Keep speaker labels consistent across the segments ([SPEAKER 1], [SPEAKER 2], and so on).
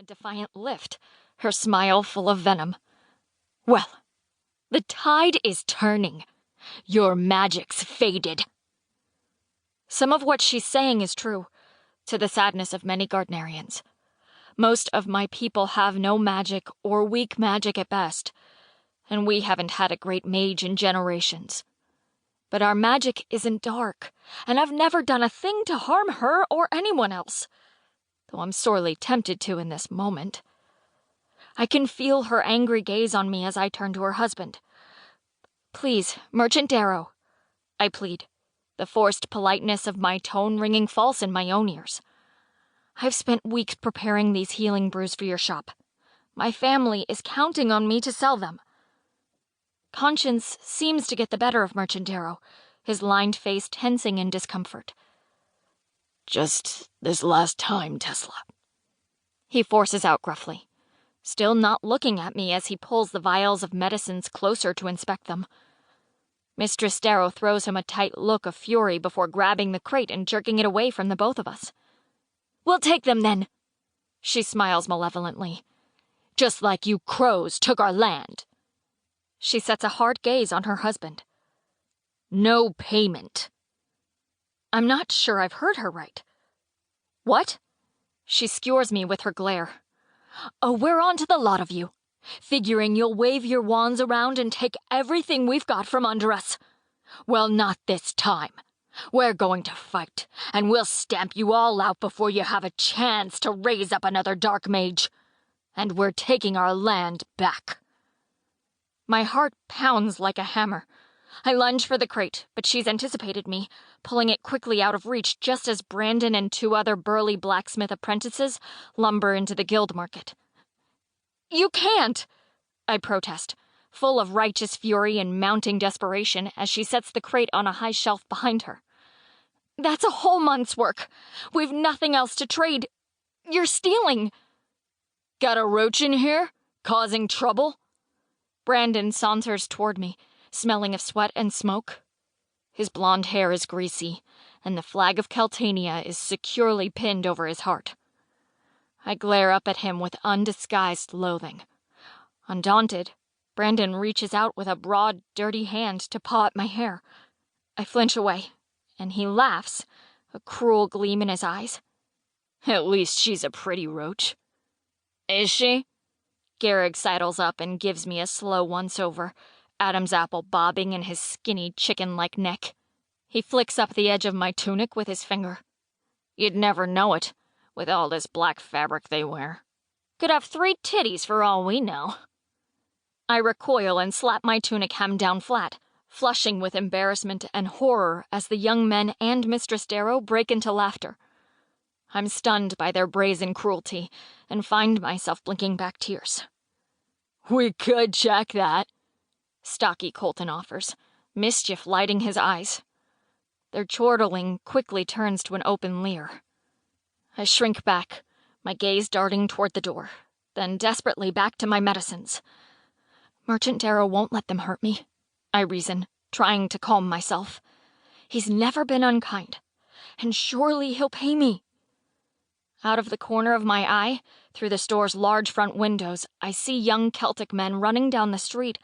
[SPEAKER 1] defiant lift, her smile full of venom. "Well, the tide is turning. Your magic's faded." Some of what she's saying is true, to the sadness of many Gardnerians. Most of my people have no magic or weak magic at best, and we haven't had a great mage in generations. But our magic isn't dark, and I've never done a thing to harm her or anyone else, though I'm sorely tempted to in this moment. I can feel her angry gaze on me as I turn to her husband. "Please, Merchant Darrow," I plead, the forced politeness of my tone ringing false in my own ears. "I've spent weeks preparing these healing brews for your shop. My family is counting on me to sell them." Conscience seems to get the better of Merchant Darrow, his lined face tensing in discomfort.
[SPEAKER 2] "Just this last time, Tesla,"
[SPEAKER 1] he forces out gruffly, still not looking at me as he pulls the vials of medicines closer to inspect them. Mistress Darrow throws him a tight look of fury before grabbing the crate and jerking it away from the both of us. "We'll take them then," she smiles malevolently. "Just like you crows took our land." She sets a hard gaze on her husband. "No payment." I'm not sure I've heard her right. "What?" She skewers me with her glare. "Oh, we're on to the lot of you, figuring you'll wave your wands around and take everything we've got from under us. Well, not this time. We're going to fight, and we'll stamp you all out before you have a chance to raise up another dark mage. And we're taking our land back." My heart pounds like a hammer. I lunge for the crate, but she's anticipated me, pulling it quickly out of reach just as Brandon and 2 other burly blacksmith apprentices lumber into the guild market. "You can't!" I protest, full of righteous fury and mounting desperation as she sets the crate on a high shelf behind her. "That's a whole month's work. We've nothing else to trade. You're stealing."
[SPEAKER 2] "Got a roach in here? Causing trouble?"
[SPEAKER 1] Brandon saunters toward me, smelling of sweat and smoke. His blonde hair is greasy, and the flag of Keltania is securely pinned over his heart. I glare up at him with undisguised loathing. Undaunted, Brandon reaches out with a broad, dirty hand to paw at my hair. I flinch away, and he laughs, a cruel gleam in his eyes.
[SPEAKER 2] "At least she's a pretty roach."
[SPEAKER 1] "Is she?" Garrig sidles up and gives me a slow once-over, Adam's apple bobbing in his skinny chicken-like neck. He flicks up the edge of my tunic with his finger.
[SPEAKER 2] "You'd never know it, with all this black fabric they wear.
[SPEAKER 1] Could have 3 titties for all we know." I recoil and slap my tunic hem down flat, flushing with embarrassment and horror as the young men and Mistress Darrow break into laughter. I'm stunned by their brazen cruelty and find myself blinking back tears.
[SPEAKER 2] "We could check that,"
[SPEAKER 1] Stocky Colton offers, mischief lighting his eyes. Their chortling quickly turns to an open leer. I shrink back, my gaze darting toward the door, then desperately back to my medicines. Merchant Darrow won't let them hurt me, I reason, trying to calm myself. He's never been unkind, and surely he'll pay me. Out of the corner of my eye, through the store's large front windows, I see young Celtic men running down the street,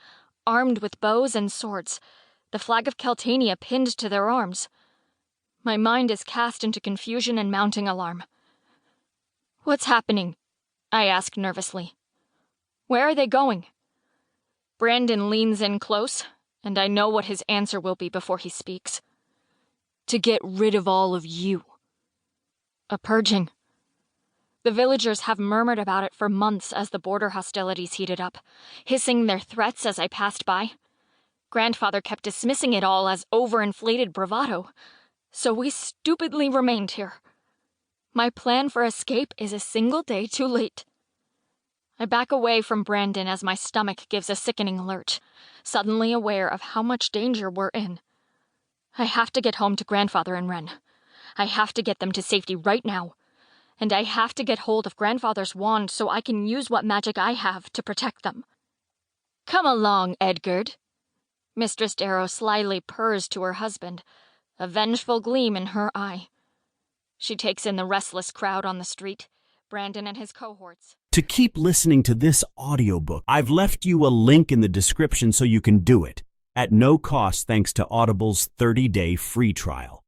[SPEAKER 1] armed with bows and swords, the flag of Keltania pinned to their arms. My mind is cast into confusion and mounting alarm. "What's happening?" I ask nervously. "Where are they going?" Brandon leans in close, and I know what his answer will be before he speaks.
[SPEAKER 2] "To get rid of all of you."
[SPEAKER 1] A purging. The villagers have murmured about it for months as the border hostilities heated up, hissing their threats as I passed by. Grandfather kept dismissing it all as overinflated bravado, so we stupidly remained here. My plan for escape is a single day too late. I back away from Brandon as my stomach gives a sickening lurch, suddenly aware of how much danger we're in. I have to get home to Grandfather and Wren. I have to get them to safety right now. And I have to get hold of Grandfather's wand so I can use what magic I have to protect them.
[SPEAKER 2] "Come along, Edgard."
[SPEAKER 1] Mistress Darrow slyly purrs to her husband, a vengeful gleam in her eye. She takes in the restless crowd on the street, Brandon and his cohorts.
[SPEAKER 3] To keep listening to this audiobook, I've left you a link in the description so you can do it, at no cost thanks to Audible's 30-day free trial.